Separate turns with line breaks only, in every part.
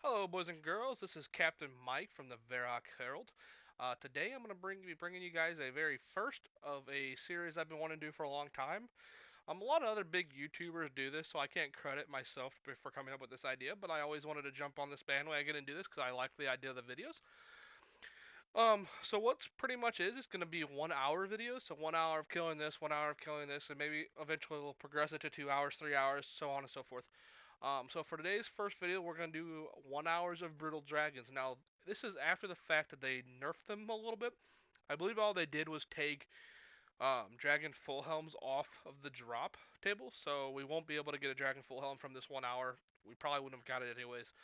Hello, boys and girls. This is Captain Mike from the Varrock Herald. Today, I'm going to be bringing you guys a very first of a series I've been wanting to do for a long time. A lot of other big YouTubers do this, so I can't credit myself for coming up with this idea. But I always wanted to jump on this bandwagon and do this because I like the idea of the videos. So what's pretty much is it's going to be 1 hour videos. So 1 hour of killing this, 1 hour of killing this, and maybe eventually we'll progress it to 2 hours, 3 hours, so on and so forth. So for today's first video, we're gonna do 1 hours of brutal dragons. Now, this is after the fact that they nerfed them a little bit. I believe all they did was take dragon full helms off of the drop table, so we won't be able to get a dragon full helm from this 1 hour. We probably wouldn't have got it anyways.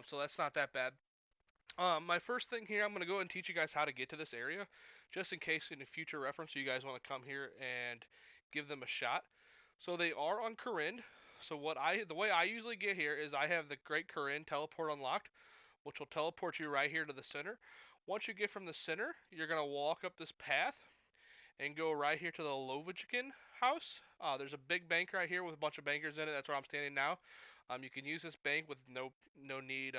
So that's not that bad. My first thing here, I'm gonna go and teach you guys how to get to this area, just in case in a future reference you guys want to come here and give them a shot. So they are on Corinne. So the way I usually get here is I have the Great Corinne teleport unlocked, which will teleport you right here to the center. Once you get from the center, you're gonna walk up this path and go right here to the Lovichkin house. There's a big bank right here with a bunch of bankers in it. That's where I'm standing now. You can use this bank with no need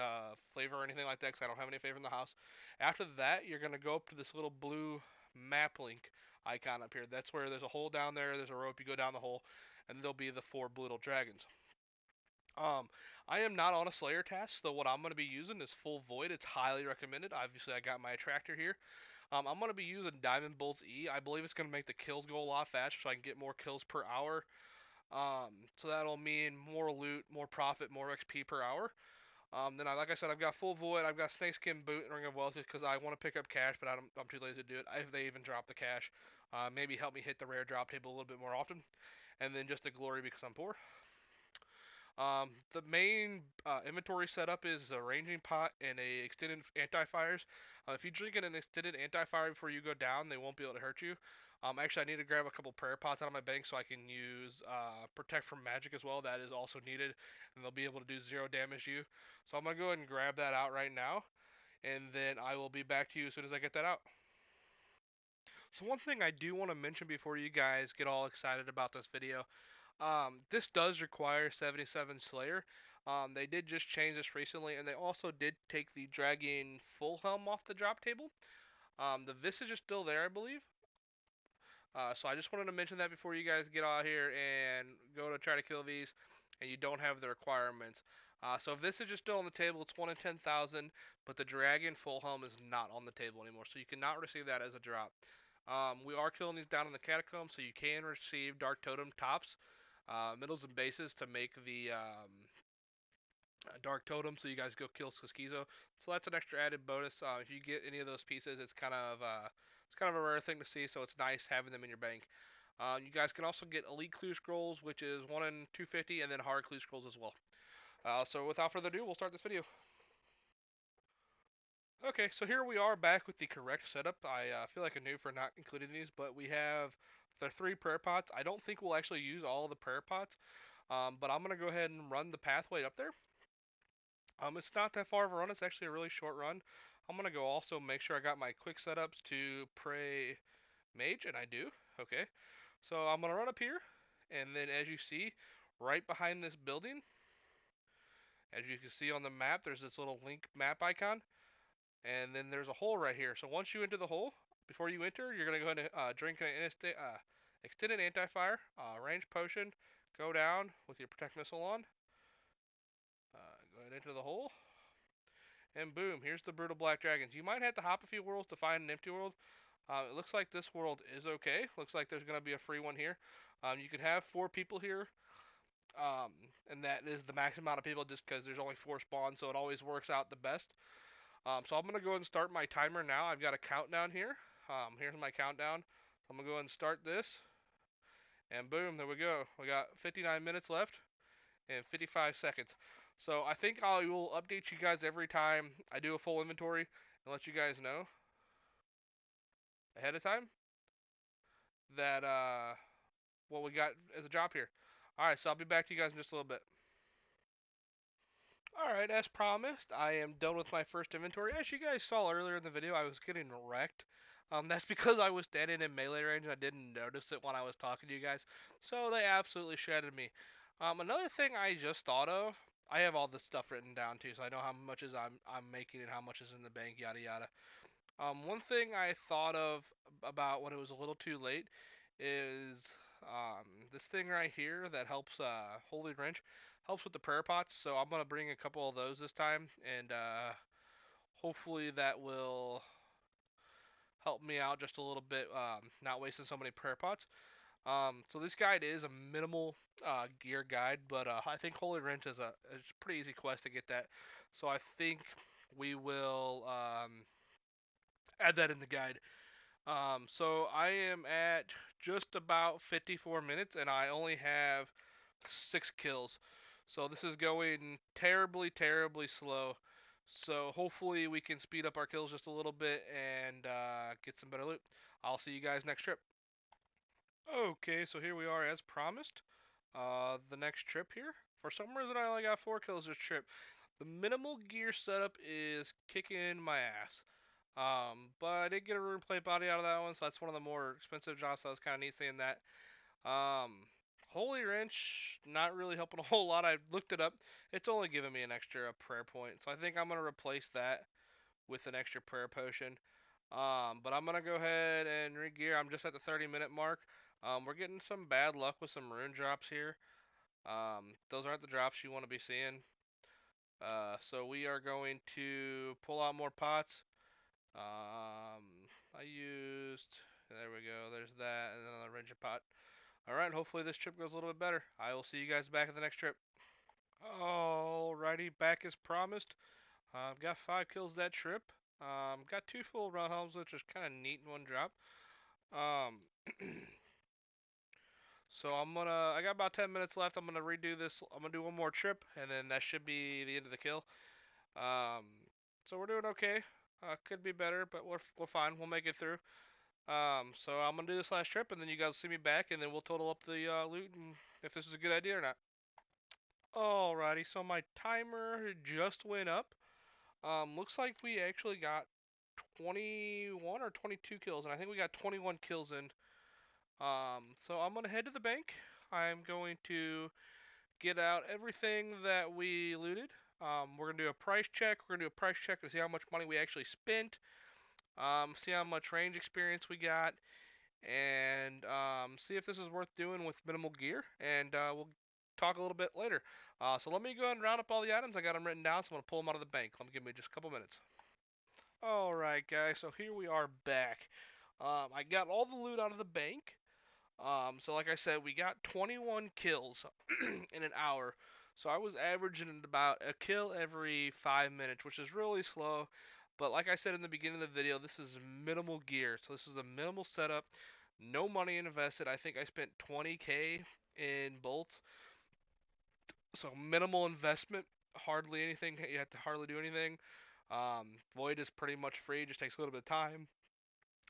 flavor or anything like that because I don't have any flavor in the house. After that, you're gonna go up to this little blue map link icon up here. That's where there's a hole down there. There's a rope. You go down the hole, and there'll be the four brutal dragons. Um, I am not on a Slayer task, so what I'm going to be using is Full Void. It's highly recommended. Obviously, I got my attractor here. I'm going to be using Diamond Bolt's E. I believe it's going to make the kills go a lot faster so I can get more kills per hour. So that'll mean more loot, more profit, more XP per hour. Like I said, I've got Full Void, I've got Snakeskin Boot and Ring of Wealth because I want to pick up cash, but I'm too lazy to do it. If they even drop the cash, maybe help me hit the rare drop table a little bit more often. And then just the glory because I'm poor. The main inventory setup is a ranging pot and a extended anti-fires. If you drink an extended anti-fire before you go down, they won't be able to hurt you. Actually, I need to grab a couple prayer pots out of my bank so I can use protect from magic as well. That is also needed, and they'll be able to do 0 damage to you. So I'm gonna go ahead and grab that out right now, and then I will be back to you as soon as I get that out. So one thing I do want to mention before you guys get all excited about this video. This does require 77 Slayer. They did just change this recently, and they also did take the Dragon Full Helm off the drop table. The Visage is still there, I believe. So I just wanted to mention that before you guys get out here and go to try to kill these, and you don't have the requirements. So Visage is still on the table. It's 1 in 10,000, but the Dragon Full Helm is not on the table anymore, so you cannot receive that as a drop. We are killing these down in the catacombs, so you can receive Dark Totem tops, middles, and bases to make the Dark Totem, so you guys go kill Skizo. So that's an extra added bonus. If you get any of those pieces, it's kind of a rare thing to see, so it's nice having them in your bank. You guys can also get Elite Clue Scrolls, which is 1 in 250, and then Hard Clue Scrolls as well. So without further ado, we'll start this video. Okay, so here we are back with the correct setup. I feel like a noob for not including these, but we have the 3 prayer pots. I don't think we'll actually use all the prayer pots, but I'm going to go ahead and run the pathway up there. It's not that far of a run. It's actually a really short run. I'm going to go also make sure I got my quick setups to pray mage, and I do. Okay, so I'm going to run up here, and then as you see, right behind this building, as you can see on the map, there's this little link map icon. And then there's a hole right here. So once you enter the hole, before you enter, you're going to go ahead and drink an extended anti-fire, range potion, go down with your protect missile on, go ahead and enter the hole, and boom, here's the brutal black dragons. You might have to hop a few worlds to find an empty world. It looks like this world is okay. Looks like there's going to be a free one here. You can have 4 people here, um, and that is the max amount of people just because there's only 4 spawns, so it always works out the best. So I'm going to go ahead and start my timer now. I've got a countdown here. Here's my countdown. I'm going to go ahead and start this. And boom, there we go. We got 59 minutes left and 55 seconds. So I think I will update you guys every time I do a full inventory and let you guys know ahead of time that what we got as a job here. Alright, so I'll be back to you guys in just a little bit. Alright, as promised, I am done with my first inventory. As you guys saw earlier in the video, I was getting wrecked. That's because I was standing in melee range and I didn't notice it when I was talking to you guys. So they absolutely shredded me. Another thing I just thought of, I have all this stuff written down too, so I know how much is I'm making and how much is in the bank, yada yada. One thing I thought of about when it was a little too late is this thing right here that helps Holy Wrench helps with the prayer pots. So I'm gonna bring a couple of those this time, and hopefully that will help me out just a little bit, not wasting so many prayer pots. So this guide is a minimal gear guide, but I think Holy Wrench is a pretty easy quest to get that. So I think we will add that in the guide. So I am at just about 54 minutes, and I only have 6 kills. So this is going terribly, terribly slow. So hopefully we can speed up our kills just a little bit and get some better loot. I'll see you guys next trip. Okay, so here we are as promised. The next trip here. For some reason, I only got 4 kills this trip. The minimal gear setup is kicking my ass. But I did get a rune plate body out of that one, so that's one of the more expensive jobs. So I was kind of neat seeing that. Um, Holy Wrench, not really helping a whole lot. I looked it up. It's only giving me an extra prayer point, so I think I'm gonna replace that with an extra prayer potion. But I'm gonna go ahead and re-gear. I'm just at the 30-minute mark. We're getting some bad luck with some rune drops here. Those aren't the drops you want to be seeing. So we are going to pull out more pots. I used. There we go. There's that, and then another ranger pot. All right. Hopefully this trip goes a little bit better. I will see you guys back at the next trip. Alrighty, back as promised. Got 5 kills that trip. Got 2 full run homes, which is kind of neat in one drop. Um, so I got about 10 minutes left. I'm gonna redo this. I'm gonna do one more trip, and then that should be the end of the kill. Um, so we're doing okay. Could be better, but we're fine. We'll make it through. So I'm gonna do this last trip, and then you guys see me back, and then we'll total up the loot and if this is a good idea or not. Alrighty, so my timer just went up. Looks like we actually got 21 or 22 kills, and I think we got 21 kills in. So I'm gonna head to the bank. I'm going to get out everything that we looted. We're gonna do a price check. We're gonna do a price check to see how much money we actually spent. See how much range experience we got, and see if this is worth doing with minimal gear. And we'll talk a little bit later. So let me go ahead and round up all the items. I got them written down, so I'm gonna pull them out of the bank. Let me give me just a couple minutes. All right, guys. So here we are back. I got all the loot out of the bank. So like I said, we got 21 kills in an hour. So I was averaging about a kill every 5 minutes, which is really slow. But like I said in the beginning of the video, this is minimal gear. So this is a minimal setup, no money invested. I think I spent 20k in bolts. So minimal investment, hardly anything. You have to hardly do anything. Void is pretty much free, just takes a little bit of time.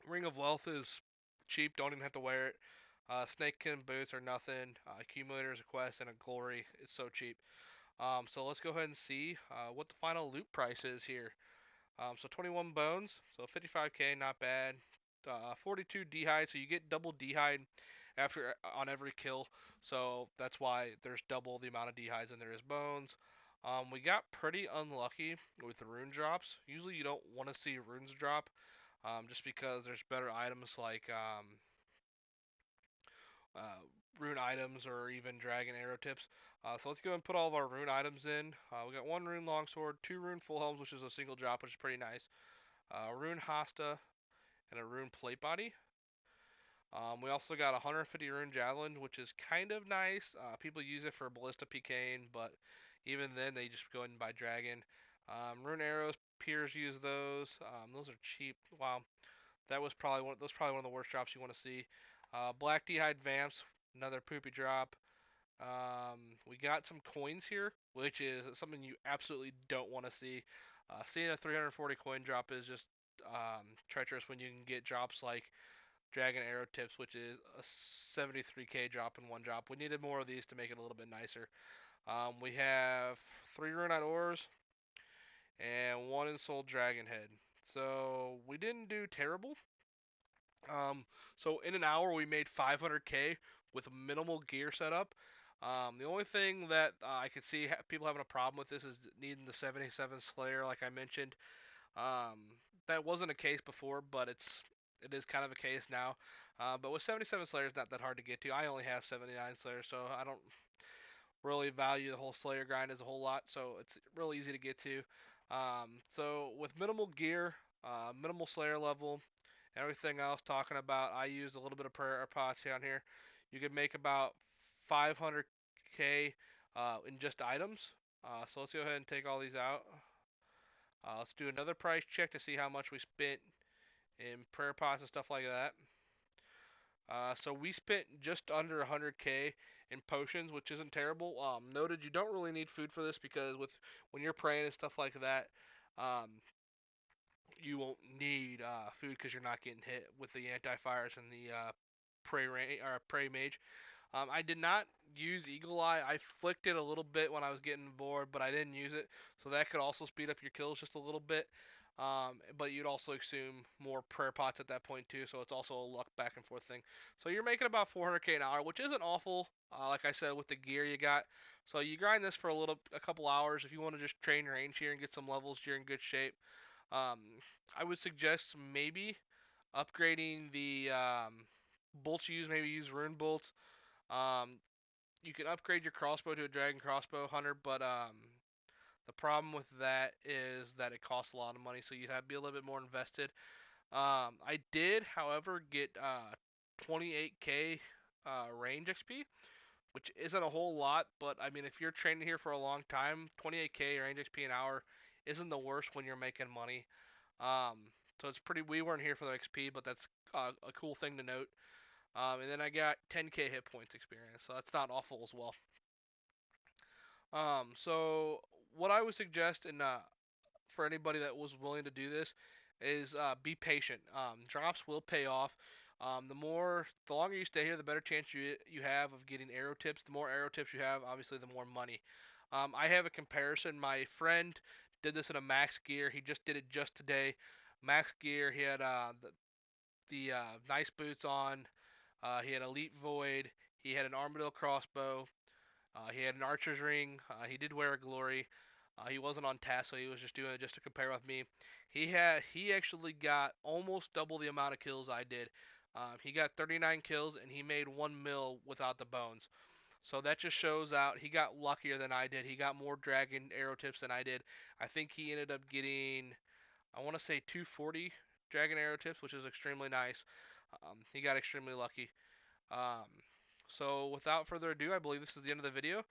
Ring of Wealth is cheap, don't even have to wear it. Snakekin boots are nothing. Accumulator is a quest, and a glory is so cheap. So let's go ahead and see what the final loot price is here. So 21 bones, so 55k, not bad. 42 d'hide, so you get double d'hide after on every kill. So that's why there's double the amount of d'hides than there is bones. We got pretty unlucky with the rune drops. Usually you don't want to see runes drop, just because there's better items like uh, rune items or even dragon arrow tips. So let's go and put all of our rune items in. We got 1 rune longsword, 2 rune full helms, which is a single drop, which is pretty nice. Rune hasta, and a rune plate body. We also got 150 rune javelin, which is kind of nice. People use it for ballista PKing, but even then they just go ahead and buy dragon. Rune arrows, peers use those. Those are cheap. Wow, that was probably one of the worst drops you want to see. Black d'hide vamps, another poopy drop. We got some coins here, which is something you absolutely don't want to see. Seeing a 340 coin drop is just treacherous when you can get drops like Dragon Arrow Tips, which is a 73k drop in one drop. We needed more of these to make it a little bit nicer. We have 3 Runite Ores and 1 Ensouled Dragon Head. So we didn't do terrible. So in an hour we made 500k with minimal gear setup. The only thing that I could see people having a problem with this is needing the 77 Slayer, like I mentioned. Um, that wasn't a case before, but it is kind of a case now. But with 77 Slayer, it's not that hard to get to. I only have 79 Slayer, so I don't really value the whole Slayer grind as a whole lot, so it's real easy to get to. So with minimal gear, minimal Slayer level, and everything else talking about, I used a little bit of prayer pots down here. You could make about 500k in just items. So let's go ahead and take all these out. Let's do another price check to see how much we spent in prayer pots and stuff like that. So we spent just under 100k in potions, which isn't terrible. Noted you don't really need food for this because when you're praying and stuff like that, um, you won't need food because you're not getting hit with the anti-fires and the pray mage. I did not use Eagle Eye. I flicked it a little bit when I was getting bored, but I didn't use it. So that could also speed up your kills just a little bit. But you'd also consume more prayer pots at that point too. So it's also a luck back and forth thing. So you're making about 400k an hour, which isn't awful. Like I said, with the gear you got. So you grind this for a couple hours. If you want to just train range here and get some levels, you're in good shape. Um, I would suggest maybe upgrading the bolts you use. Maybe use rune bolts. Um, you can upgrade your crossbow to a dragon crossbow hunter, but the problem with that is that it costs a lot of money, so you'd have to be a little bit more invested. I did, however, get 28k range XP, which isn't a whole lot, but I mean, if you're training here for a long time, 28k range XP an hour isn't the worst when you're making money. Um, so it's pretty. We weren't here for the XP, but that's a cool thing to note. And then I got 10k hit points experience, so that's not awful as well. So what I would suggest, and for anybody that was willing to do this, is be patient. Drops will pay off. The longer you stay here, the better chance you have of getting arrow tips. The more arrow tips you have, obviously, the more money. I have a comparison. My friend did this in a max gear. He just did it just today. Max gear. He had the nice boots on. He had elite void. He had an armadillo crossbow. He had an archer's ring. He did wear a glory. He wasn't on task, so he was just doing it just to compare with me. He actually got almost double the amount of kills I did. He got 39 kills and he made 1 mil without the bones. So that just shows out he got luckier than I did. He got more dragon arrow tips than I did. I think he ended up getting, I want to say 240 dragon arrow tips, which is extremely nice. He got extremely lucky. Um, so without further ado, I believe this is the end of the video.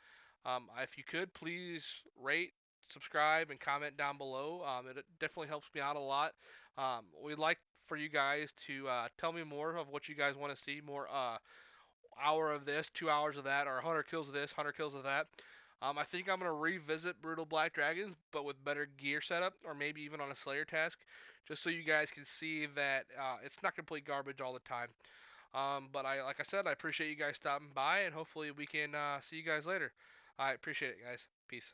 If you could, please rate, subscribe, and comment down below. It definitely helps me out a lot. We'd like for you guys to tell me more of what you guys want to see. More hour of this, 2 hours of that, or 100 kills of this, 100 kills of that. I think I'm going to revisit Brutal Black Dragons, but with better gear setup, or maybe even on a Slayer task, just so you guys can see that it's not complete garbage all the time. Like I said, I appreciate you guys stopping by, and hopefully we can see you guys later. I appreciate it, guys. Peace.